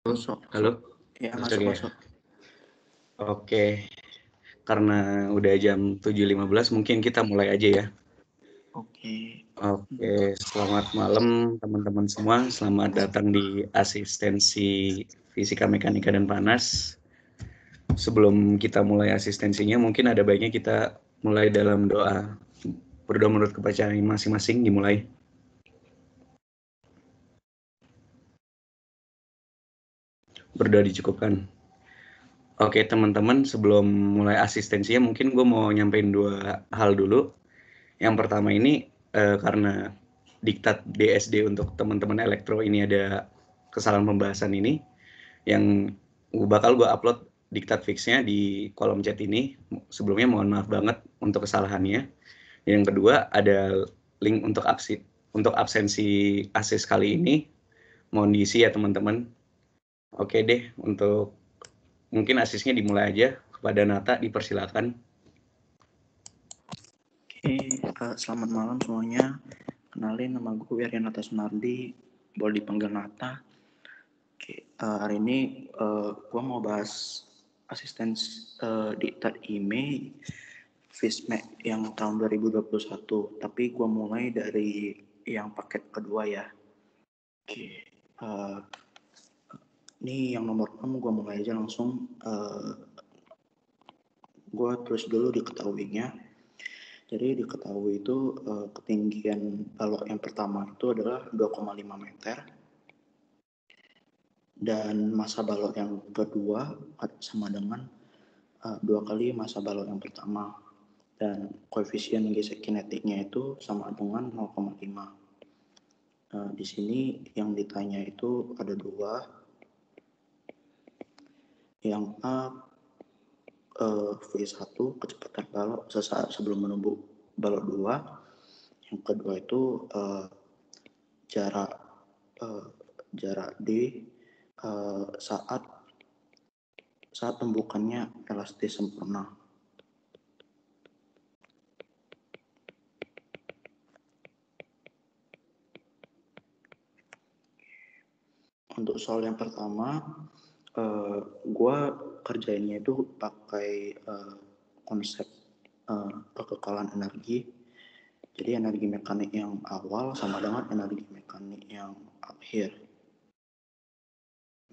Masuk. Halo, Ya, masuk ya? masuk. Oke, karena udah jam 7.15 mungkin kita mulai aja ya. Oke. Oke, selamat malam teman-teman semua. Selamat datang di asistensi Fisika Mekanika dan Panas. Sebelum kita mulai asistensinya, mungkin ada baiknya kita mulai dalam doa. Berdoa menurut kepercayaan masing-masing dimulai. Berdoa dicukupkan. Oke teman-teman, sebelum mulai asistensinya mungkin gue mau nyampein 2 hal dulu. Yang pertama ini karena diktat DSD untuk teman-teman elektro ini ada kesalahan pembahasan ini, yang bakal gue upload diktat fixnya di kolom chat ini. Sebelumnya mohon maaf banget untuk kesalahannya. Yang kedua ada link untuk absensi ASIS kali ini, mohon diisi ya teman-teman. Oke deh, untuk mungkin asisnya dimulai aja. Kepada Nata dipersilakan. Oke, selamat malam semuanya. Kenalin, nama gue Wiryana Sunardi, boleh dipanggil Nata. Oke, hari ini gue mau bahas asisten diktat IMEI FISMEC yang tahun 2021. Tapi gue mulai dari yang paket kedua ya. Oke, ini yang nomor 6 gue mulai aja langsung. Gue tulis dulu diketahuinya. Jadi diketahui itu ketinggian balok yang pertama itu adalah 2,5 meter. Dan massa balok yang kedua sama dengan 2 kali massa balok yang pertama. Dan koefisien gesek kinetiknya itu sama dengan 0,5. Di sini yang ditanya itu ada 2. Yang A, V1 kecepatan balok sesaat sebelum menembus balok 2. Yang kedua itu jarak D saat tembukannya elastis sempurna. Untuk soal yang pertama, gue kerjainnya itu pakai konsep kekekalan energi. Jadi energi mekanik yang awal sama dengan energi mekanik yang akhir.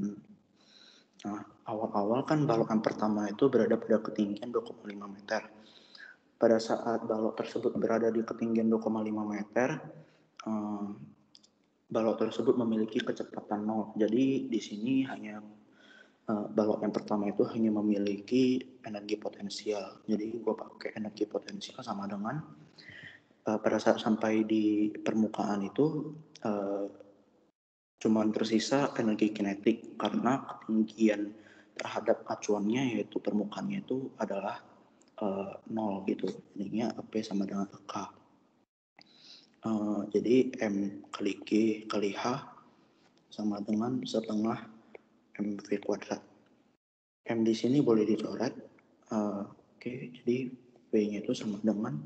Nah, awal-awal kan balok yang pertama itu berada pada ketinggian 2,5 meter. Pada saat balok tersebut berada di ketinggian 2,5 meter, balok tersebut memiliki kecepatan 0. Jadi di sini hanya balok yang pertama itu hanya memiliki energi potensial. Jadi gue pakai energi potensial sama dengan pada saat sampai di permukaan itu cuma tersisa energi kinetik karena ketinggian terhadap acuannya yaitu permukaannya itu adalah 0 gitu. Jadinya P sama dengan K. Jadi M kali G kali H sama dengan setengah MV kuadrat. M di sini boleh dicoret. Oke, jadi V-nya itu sama dengan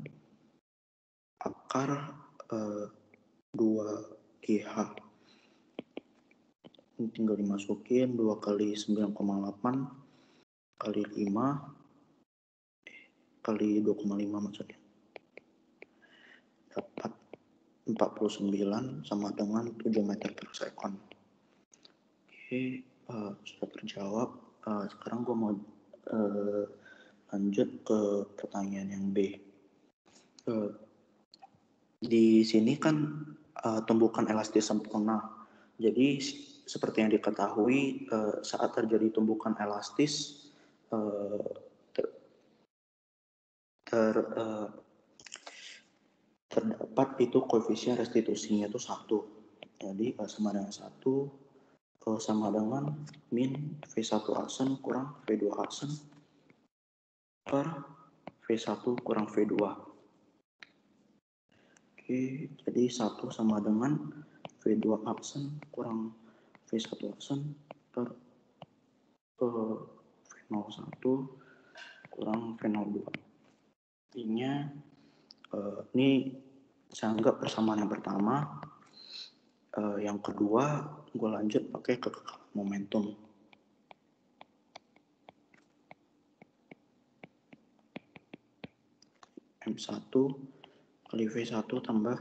akar 2GH. Ini tinggal dimasukin 2 kali 9,8 kali 5 kali 2,5 maksudnya. Dapat 49 sama dengan 7 meter per sekon. Oke, sudah terjawab. Sekarang gue mau lanjut ke pertanyaan yang B. Di sini kan tumbukan elastis sempurna. Jadi seperti yang diketahui saat terjadi tumbukan elastis terdapat itu koefisien restitusinya itu 1. Jadi sama dengan 1 sama dengan min V1 aksen kurang V2 aksen per V1 kurang V2. Oke, jadi 1 sama dengan V2 aksen kurang V1 aksen per V01 kurang V02. Artinya ini saya anggap persamaan yang pertama. Yang kedua, gue lanjut pakai kekekalan momentum. M1 kali V1 tambah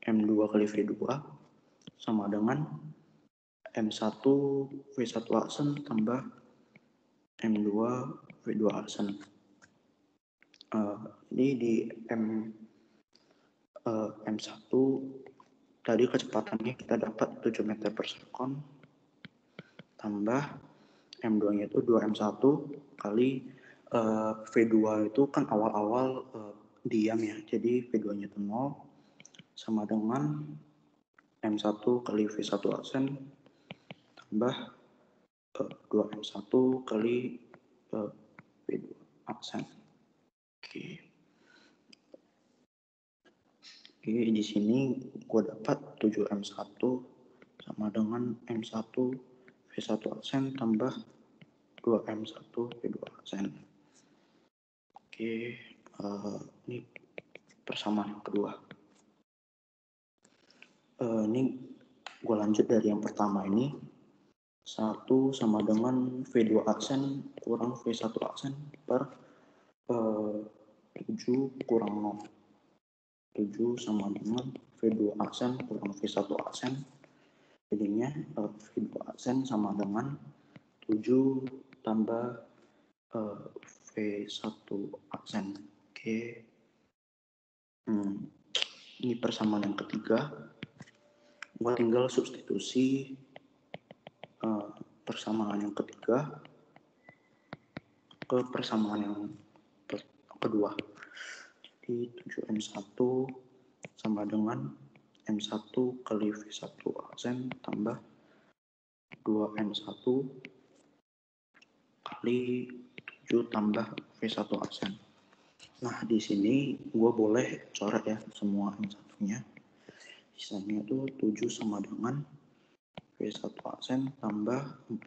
M2 kali V2 sama dengan M1 V1 aksen tambah M2 V2 aksen. Ini di M1 tadi kecepatannya kita dapat 7 meter per second tambah M2 nya itu 2M1 kali V2 itu kan awal-awal diam ya, jadi V2 nya itu 0 sama dengan M1 kali V1 aksen tambah 2M1 kali V2 aksen. Oke, di sini gue dapat 7M1 sama dengan M1 V1 aksen tambah 2M1 V2 aksen. Oke, ini persamaan yang kedua. Ini gue lanjut dari yang pertama ini. 1 sama dengan V2 aksen kurang V1 aksen per 7 kurang 0. 7 sama dengan V2 aksen kurang V1 aksen. Jadinya V2 aksen sama dengan 7 tambah V1 aksen. Oke. Ini persamaan yang ketiga. Gua tinggal substitusi persamaan yang ketiga ke persamaan yang kedua. Jadi 7M1 sama dengan M1 kali V1 aksen tambah 2M1 kali 7 tambah V1 aksen. Nah, di sini gue boleh coret ya semua M1-nya. Sisanya itu 7 sama dengan V1 aksen tambah 14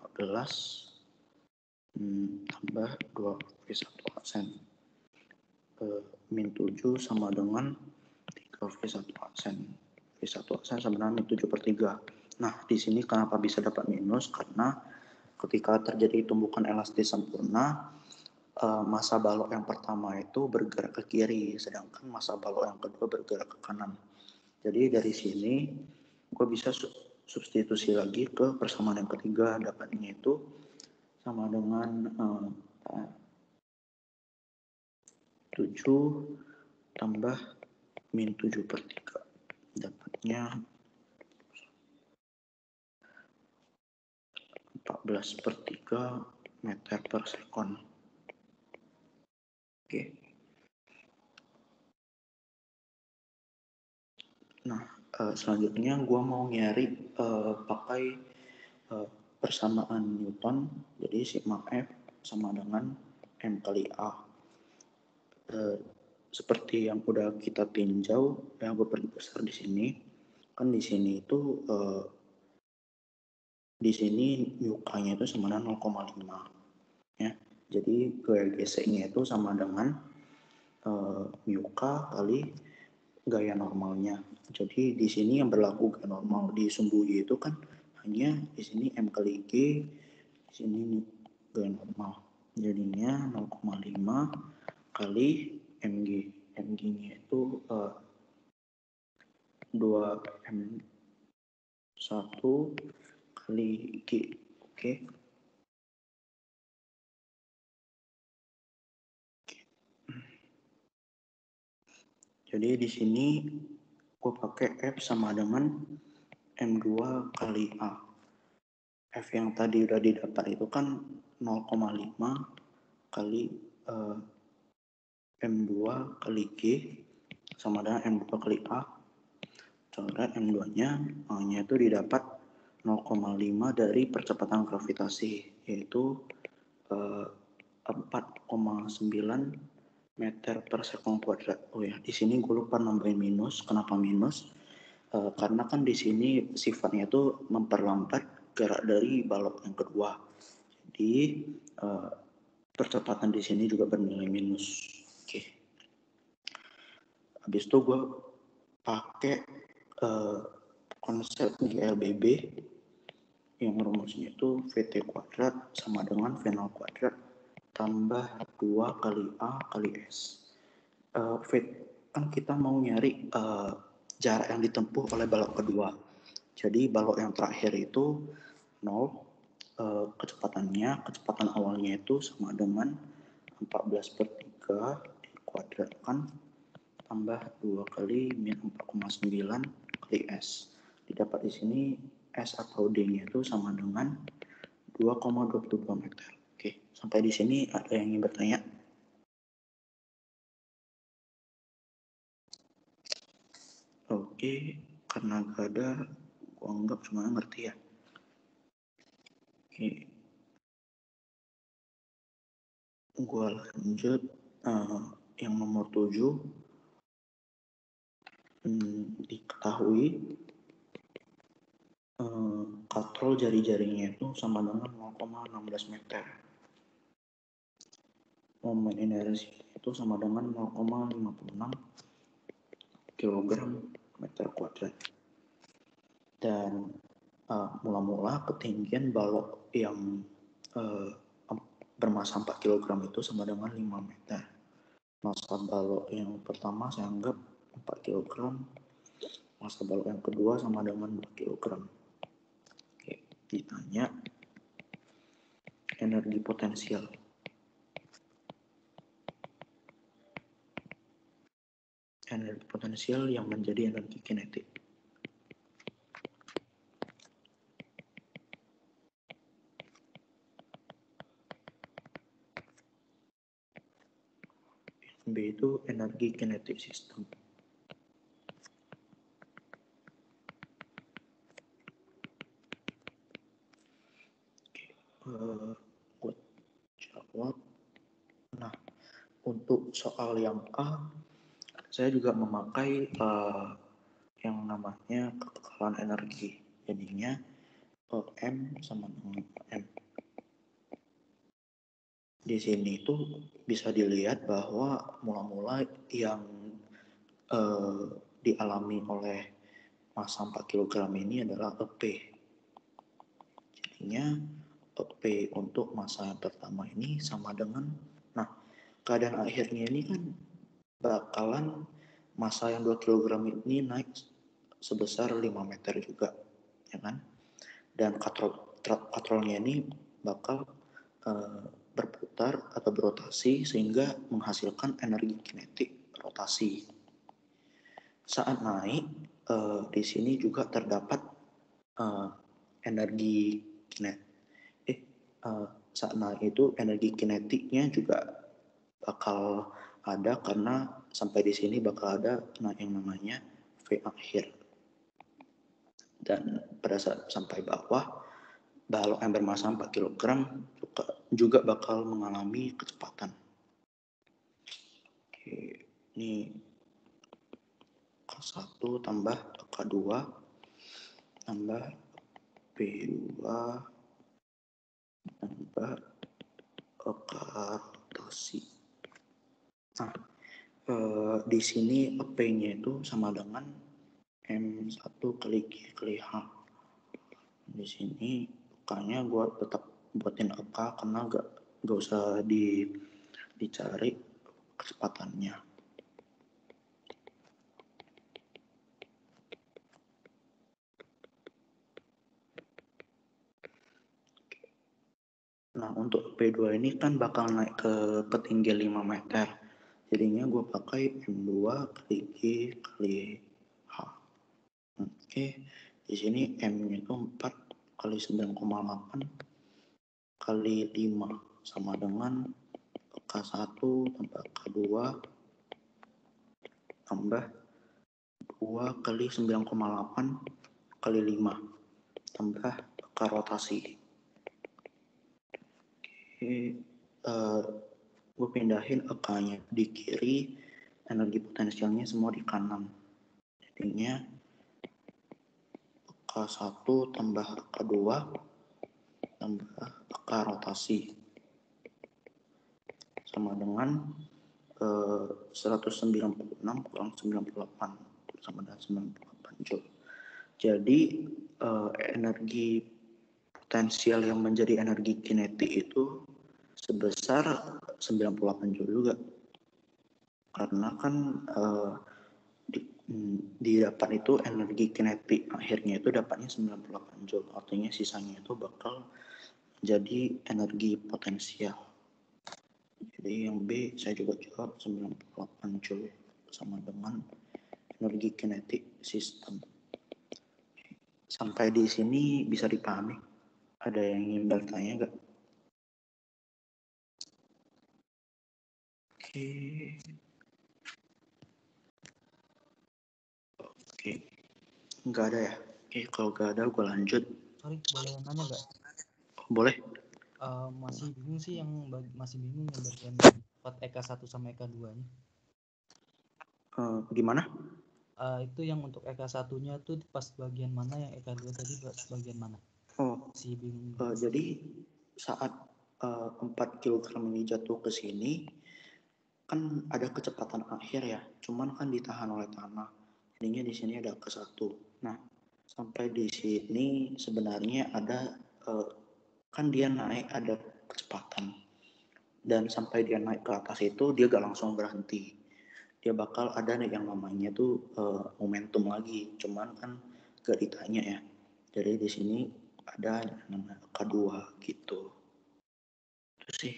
tambah 2 V1 aksen. Min 7 sama dengan 3 V1 aksen. V1 aksen sama dengan min 7 per 3. Nah, di sini kenapa bisa dapat minus? Karena ketika terjadi tumbukan elastis sempurna, massa balok yang pertama itu bergerak ke kiri, sedangkan massa balok yang kedua bergerak ke kanan. Jadi dari sini gue bisa substitusi lagi ke persamaan yang ketiga, dapatnya itu sama dengan 7 tambah min 7 per 3. Dapatnya 14 per 3 meter per second. Oke. Nah, selanjutnya gue mau nyari pakai persamaan Newton. Jadi sigma F sama dengan M kali A. Seperti yang udah kita tinjau, yang gue perbesar di sini. Kan di sini itu di sini UK-nya itu sama dengan 0,5 ya. Jadi gaya geseknya itu sama dengan UK kali gaya normalnya. Jadi di sini yang berlaku gaya normal di sumbu Y itu kan hanya di sini M kali G, di sini gaya normal. Jadinya 0,5 kali MG. MG-nya itu 2M1 kali G. Oke. Jadi di sini gue pakai F sama dengan M2 kali A. F yang tadi udah didapat itu kan 0,5 kali M2 kali G sama dengan M2 kali A. Coret M2-nya, A-nya itu didapat 0,5 dari percepatan gravitasi, yaitu 4,9 meter per sekon kuadrat. Oh ya, di sini gue lupa nambahin minus. Kenapa minus? Karena kan di sini sifatnya itu memperlambat gerak dari balok yang kedua. Jadi percepatan di sini juga bernilai minus. Oke. Habis itu gue pakai konsep GLBB yang rumusnya itu VT kuadrat sama dengan V0 kuadrat tambah 2 kali A kali S. Kan kita mau nyari jarak yang ditempuh oleh balok kedua. Jadi balok yang terakhir itu 0, kecepatan awalnya itu sama dengan 14/3 dikuadratkan tambah 2 kali min 4,9 kali S. Didapat di sini S atau D-nya itu sama dengan 2,22 meter. Oke, sampai di sini ada yang ingin bertanya? Oke, karena gak ada, gua anggap semuanya ngerti ya. Oke, gua lanjut yang nomor 7. Diketahui katrol jari-jarinya itu sama dengan 0,16 meter. Momen inersi itu sama dengan 0,56 kg meter kuadrat. Dan mula-mula ketinggian balok yang bermasa 4 kg itu sama dengan 5 meter. Masa balok yang pertama saya anggap 4 kg. Masa balok yang kedua sama dengan 2 kg. Oke, ditanya energi potensial. Energi potensial yang menjadi energi kinetik. B itu energi kinetik sistem. Gue jawab. Nah, untuk soal yang A, saya juga memakai yang namanya kekekalan energi. Jadinya M sama dengan M. Di sini itu bisa dilihat bahwa mula-mula yang dialami oleh massa 4 kg ini adalah EP. Jadinya EP untuk massa yang pertama ini sama dengan, nah keadaan akhirnya ini kan bakalan massa yang 2 kg ini naik sebesar 5 meter juga, ya kan? Dan katrolnya ini bakal berputar atau berotasi sehingga menghasilkan energi kinetik rotasi. Saat naik, di sini juga terdapat energi saat naik itu energi kinetiknya juga bakal ada karena sampai di sini bakal ada yang namanya V akhir. Dan pada saat sampai bawah, balok yang bermassa 4 kg juga bakal mengalami kecepatan. Oke, ini K1 tambah K2 tambah P2 tambah K rotasi. Nah, di sini P-nya itu sama dengan M1 kali G kali H. Di sini K-nya gue tetap buatin K karena gak usah dicari kecepatannya. Nah, untuk P2 ini kan bakal naik ke ketinggian 5 meter. Jadinya gue pakai M2 kali G kali H. Oke, di sini M-nya itu 4 kali 9,8 kali 5 sama dengan K1 tambah K2 tambah 2 kali 9,8 kali 5 tambah K rotasi. Oke, gue pindahin K-nya di kiri, energi potensialnya semua di kanan. Jadinya K1 tambah K2 tambah K rotasi sama dengan 196 kurang 98 sama dengan 98 Joule. Jadi energi potensial yang menjadi energi kinetik itu sebesar 98 Joule juga. Karena kan didapat itu energi kinetik akhirnya itu dapatnya 98 Joule. Artinya sisanya itu bakal jadi energi potensial. Jadi yang B saya juga jawab 98 Joule sama dengan energi kinetik sistem. Sampai di sini bisa dipahami? Ada yang ingin bertanya nggak? Oke. Nggak ada ya? Oke, kalau nggak ada gue lanjut. Sorry, boleh nanya nggak? Boleh. Masih bingung sih yang bagian part EK 1 sama EK 2-nya. Gimana? Itu yang untuk EK 1-nya tuh pas bagian mana, yang EK 2 tadi bagian mana? Si bingung. Jadi saat 4 kg ini jatuh ke sini, kan ada kecepatan akhir ya, cuman kan ditahan oleh tanah. Jadinya di sini ada ke 1. Nah, sampai di sini sebenarnya ada kan dia naik ada kecepatan. Dan sampai dia naik ke atas itu dia gak langsung berhenti. Dia bakal ada yang namanya tuh momentum lagi, cuman kan gak ditanya ya. Jadi di sini ada namanya K2 gitu. Itu sih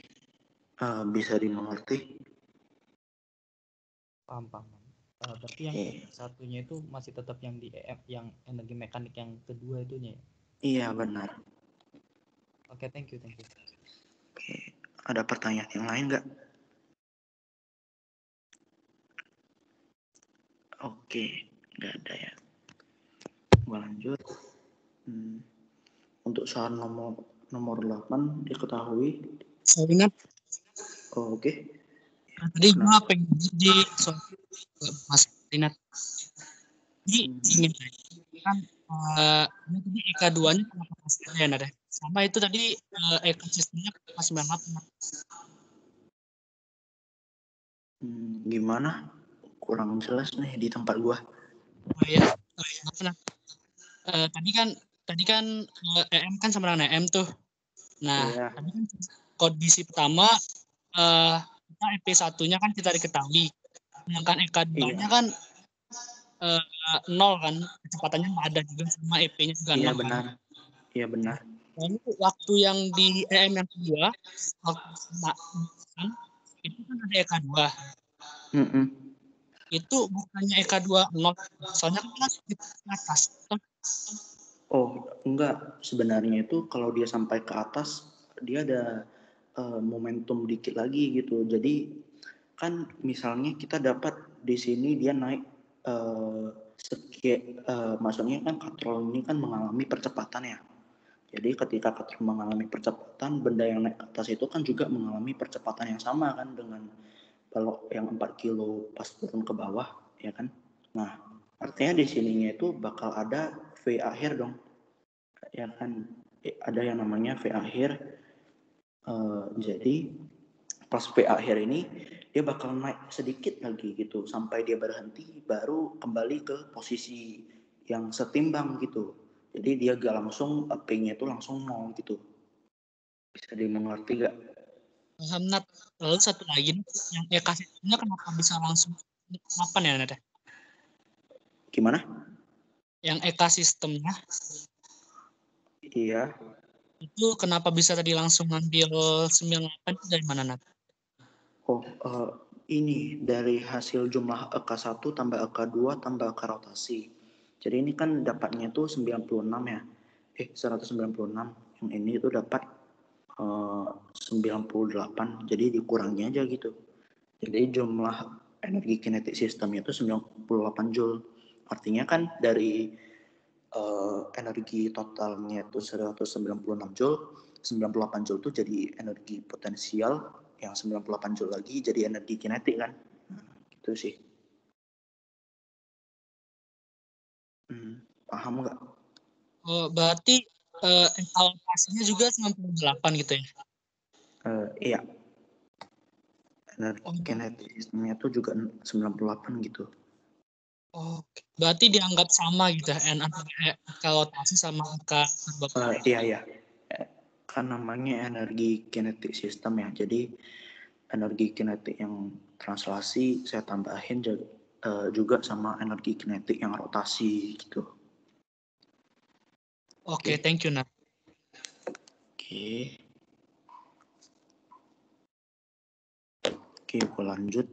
bisa dimengerti. Paham. Berarti yang satunya itu masih tetap yang di yang energi mekanik yang kedua itunya ya? Iya benar. Oke, thank you. Oke, ada pertanyaan yang lain nggak? Oke, nggak ada ya. Gue lanjut. Untuk soal nomor 8 diketahui. Sorry, Nat. Oke. Tadi gue pengen di soal Mas Rinat. Jadi ingin kan ini tadi EK 2-nya kenapa pas ya, Nat? Sama itu tadi EK sistemnya pas 98. Gimana? Kurang jelas nih di tempat gua. Oh iya. Nah, tadi kan EM kan sama dengan EM tuh. Nah, tadi kan kondisi pertama kita EP 1-nya kan kita diketahui. Sedangkan EK 2-nya kan 0 kan, kecepatannya nggak ada juga, sama EP-nya juga 0. Iya benar. Kan? Iya benar. Lalu waktu yang di EM yang kedua, waktu itu kan ada EK 2. Itu bukannya EK 2 0, soalnya kan di atas. Oh, enggak. Sebenarnya itu kalau dia sampai ke atas, dia ada momentum dikit lagi gitu. Jadi kan misalnya kita dapat di sini dia naik maksudnya kan katrol ini kan mengalami percepatan ya. Jadi ketika katrol mengalami percepatan, benda yang naik ke atas itu kan juga mengalami percepatan yang sama kan dengan balok yang 4 kilo pas turun ke bawah, ya kan? Nah, artinya di sininya itu bakal ada V akhir dong. Ya kan, ada yang namanya V akhir. Jadi pas V akhir ini dia bakal naik sedikit lagi gitu sampai dia berhenti, baru kembali ke posisi yang setimbang gitu. Jadi dia gak langsung P-nya itu langsung 0 gitu. Bisa dimengerti gak? Paham, Nat. Lalu satu lagi, yang EK sistemnya kenapa bisa langsung 8 ya, Nat? Gimana? Yang EK sistemnya. Iya. Itu kenapa bisa tadi langsung ngambil 98 dari mana, Nat? Oh, ini dari hasil jumlah EK 1 tambah EK 2 tambah EK rotasi. Jadi ini kan dapatnya tuh 96 ya. 196. Yang ini itu dapat 98. Jadi dikurangi aja gitu. Jadi jumlah energi kinetik sistemnya itu 98 Joule. Artinya kan dari energi totalnya itu 196 Joule, 98 Joule itu jadi energi potensial, yang 98 Joule lagi jadi energi kinetik kan. Gitu sih. Paham nggak? Oh, berarti alokasinya juga 98 gitu ya? Iya. Energi kinetik sistemnya itu juga 98 gitu. Oke. Berarti dianggap sama gitu ya, angka rotasi sama angka terbang. Iya. Kan namanya energi kinetik sistem ya. Jadi energi kinetik yang translasi saya tambahin juga sama energi kinetik yang rotasi gitu. Oke, thank you, Nat. Oke, gue lanjut.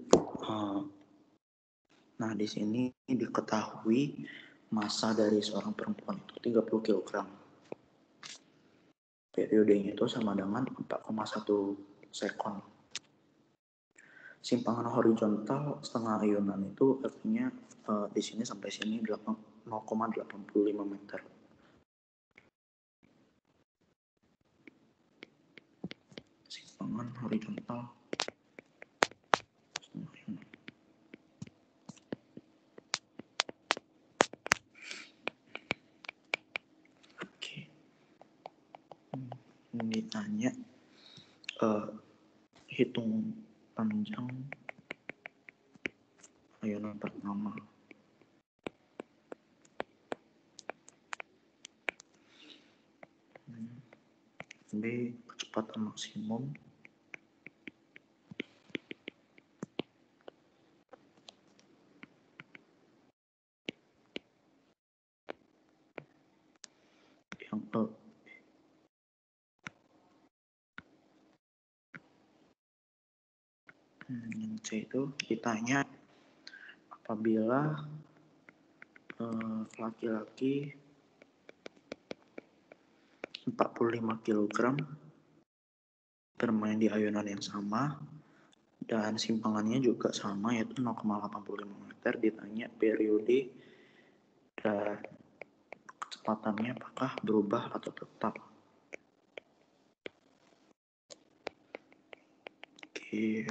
Nah, di sini diketahui massa dari seorang perempuan itu 30 kg. Periodenya itu sama dengan 4,1 sekon. Simpangan horizontal setengah ayunan itu artinya di sini sampai sini 0,85 meter. Simpangan horizontal setengah ayunan. Oke. Ini ditanya hitung panjang ayunan pertama. B kecepatan maksimum yang yang C itu ditanya apabila laki-laki 45 kg bermain di ayunan yang sama dan simpangannya juga sama yaitu 0,85 meter, ditanya periode dan kecepatannya apakah berubah atau tetap. Oke,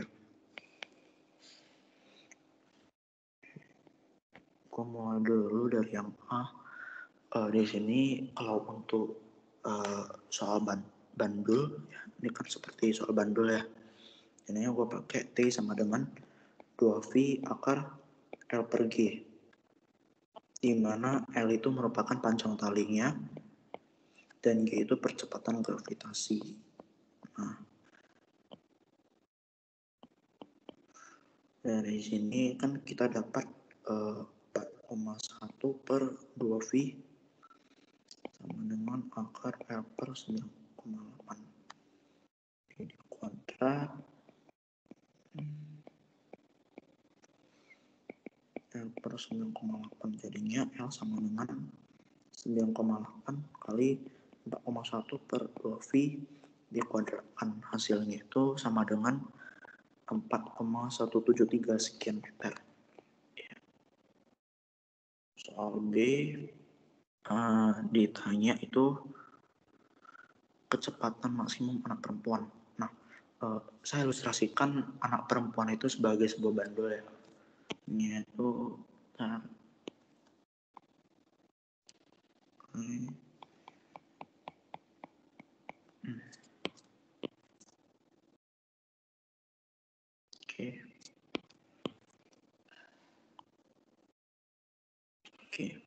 gue mulai dulu dari yang A. Di sini kalau untuk soal bandul ya, ini kan seperti soal bandul ya. Ini gue pakai T sama dengan 2V akar L per G, di mana L itu merupakan panjang talinya dan G itu percepatan gravitasi. Nah, dari sini kan kita dapat 4,1 per 2V sama dengan akar L per 9,8 jadi kuadrat L per 9,8 jadinya L sama dengan 9,8 kali 4,1 per 2V dikuadratkan, hasilnya itu sama dengan 4,173 sekian meter. Soal B ditanya itu kecepatan maksimum anak perempuan. Nah, saya ilustrasikan anak perempuan itu sebagai sebuah bandul ya. Ini itu Oke.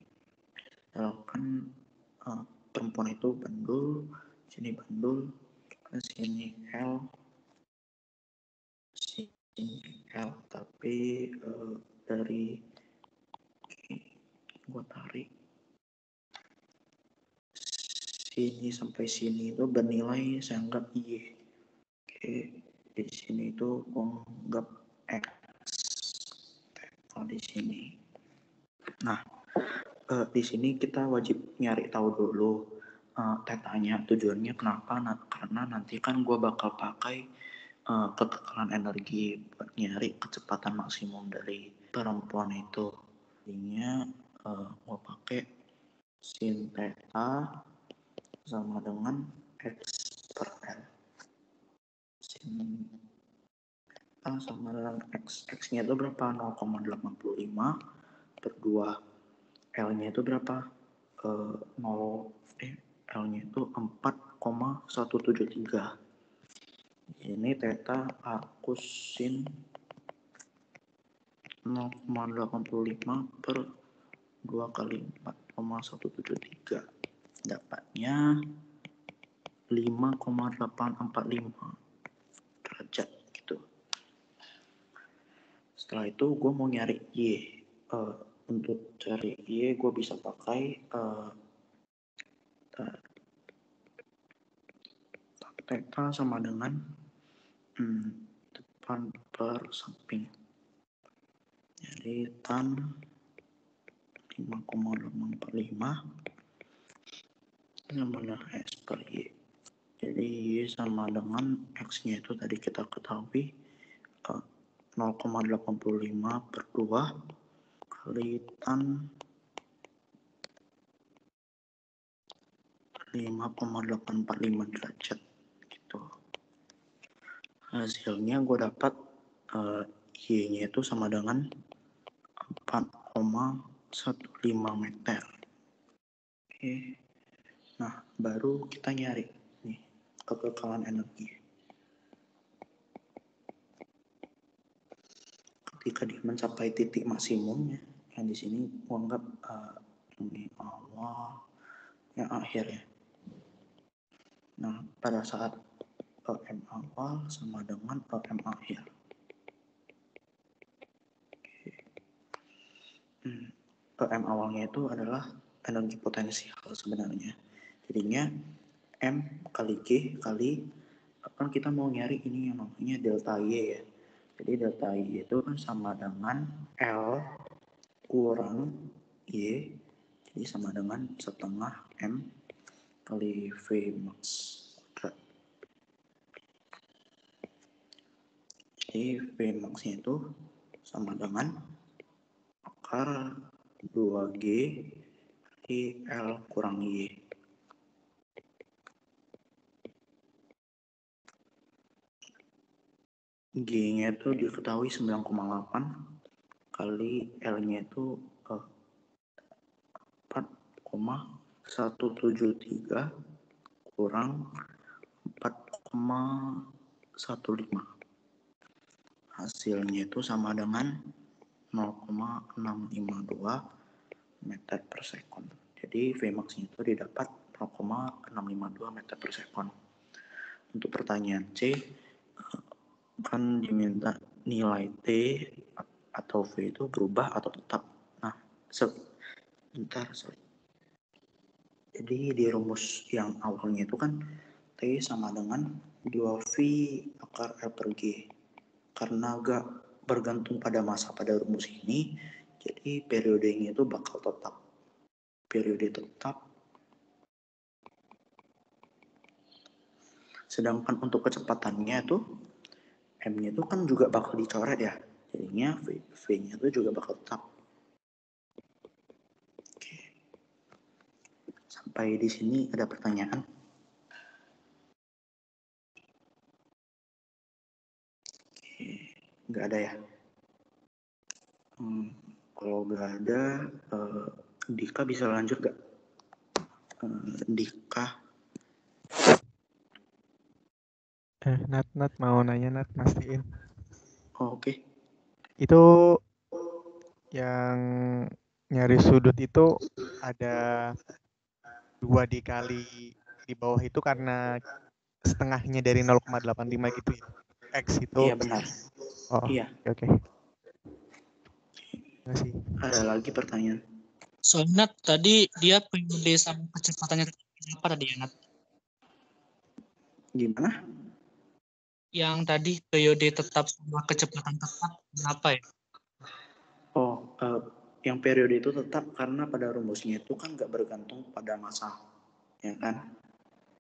Kan perempuan itu bandul, sini bandul, sini L, sini L, tapi dari gua tarik sini sampai sini itu bernilai saya anggap Y. Oke, di sini itu gua anggap X. Kalau di sini. Nah, di sini kita wajib nyari tahu dulu tetanya, tujuannya kenapa, karena nanti kan gue bakal pakai kekekalan energi buat nyari kecepatan maksimum dari perempuan itu. Jadinya gue pakai sin theta sama dengan X per L. Sin theta sama dengan X. X-nya itu berapa? 0,85 per 2. L-nya itu berapa? L-nya itu 4,173. Ini theta arcus sin 0,85 per 2 kali 4,173. Dapatnya 5,845 derajat gitu. Setelah itu gue mau nyari Y. Untuk cari Y gue bisa pakai theta sama dengan depan per samping. Jadi tan 5,845 sama dengan S per Y. Jadi Y sama dengan X-nya itu tadi kita ketahui 0,85 per 2 kali tan 5,845 derajat gitu. Hasilnya gue dapat Y-nya itu sama dengan 4,15 meter. Oke. Nah, baru kita nyari nih kekekalan energi. Ketika dia mencapai titik maksimumnya, yang di sini gue anggap ini awal, yang akhir ya. Nah, pada saat EM awal sama dengan EM akhir. EM awalnya itu adalah energi potensial sebenarnya. Jadinya M kali G kali, kan kita mau nyari ini yang namanya delta Y ya. Jadi delta Y itu kan sama dengan L kurang Y, jadi sama dengan setengah M kali V max kuadrat. Jadi V max-nya itu sama dengan akar 2G kali L kurang Y. G-nya itu diketahui 9,8 kali L-nya itu 4,173 kurang 4,15. Hasilnya itu sama dengan 0,652 meter per sekon. Jadi Vmax-nya itu didapat 0,652 meter per sekon. Untuk pertanyaan C, kan diminta nilai T atau V itu berubah atau tetap. Nah, sebentar, sorry. Jadi di rumus yang awalnya itu kan T sama dengan 2V akar L per G. Karena gak bergantung pada massa pada rumus ini, jadi periodenya itu bakal tetap. Periode tetap. Sedangkan untuk kecepatannya itu M-nya itu kan juga bakal dicoret ya. Jadinya V-nya itu juga bakal tetap. Oke. Sampai di sini ada pertanyaan? Oke, nggak ada ya. Kalau nggak ada, Dika bisa lanjut nggak? Dika. Nat mau nanya, Nat, mastiin. Oh, oke. Itu yang nyari sudut itu ada 2 dikali di bawah itu karena setengahnya dari 0,85 gitu ya. X itu. Iya benar. Oh, iya. Oke. Terima kasih. Ada lagi pertanyaan? Soalnya tadi dia periode sama kecepatannya apa tadi ya, Nat? Gimana? Yang tadi periode tetap sama kecepatan tetap berapa ya? Oh, yang periode itu tetap karena pada rumusnya itu kan nggak bergantung pada massa, ya kan?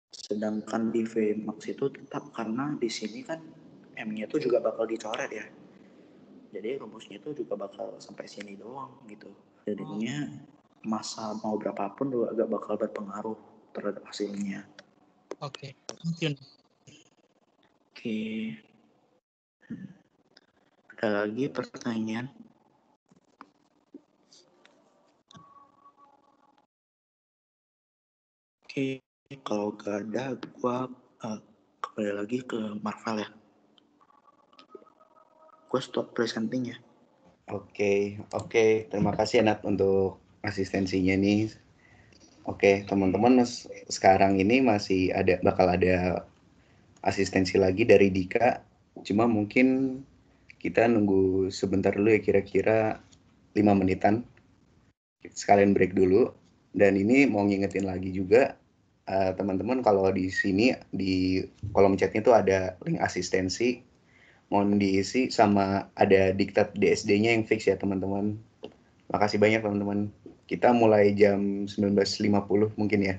Sedangkan di Vmax itu tetap karena di sini kan M-nya itu juga bakal dicoret ya. Jadi rumusnya itu juga bakal sampai sini doang gitu. Jadinya massa mau berapapun juga gak bakal berpengaruh terhadap hasilnya. Oke, mungkin. Oke. Ada lagi pertanyaan? Oke, kalau gak ada, gua kembali lagi ke Marvel ya. Gue stop presenting ya. Oke. Terima kasih Nat untuk asistensinya nih. Oke, teman-teman, sekarang ini bakal ada asistensi lagi dari Dika. Cuma mungkin kita nunggu sebentar dulu ya, kira-kira 5 menitan. Sekalian break dulu. Dan ini mau ngingetin lagi juga, teman-teman, kalau di sini di kolom chatnya tuh ada link asistensi. Mohon diisi, sama ada diktat DSD-nya yang fix ya teman-teman. Makasih banyak teman-teman. Kita mulai jam 19.50 mungkin ya.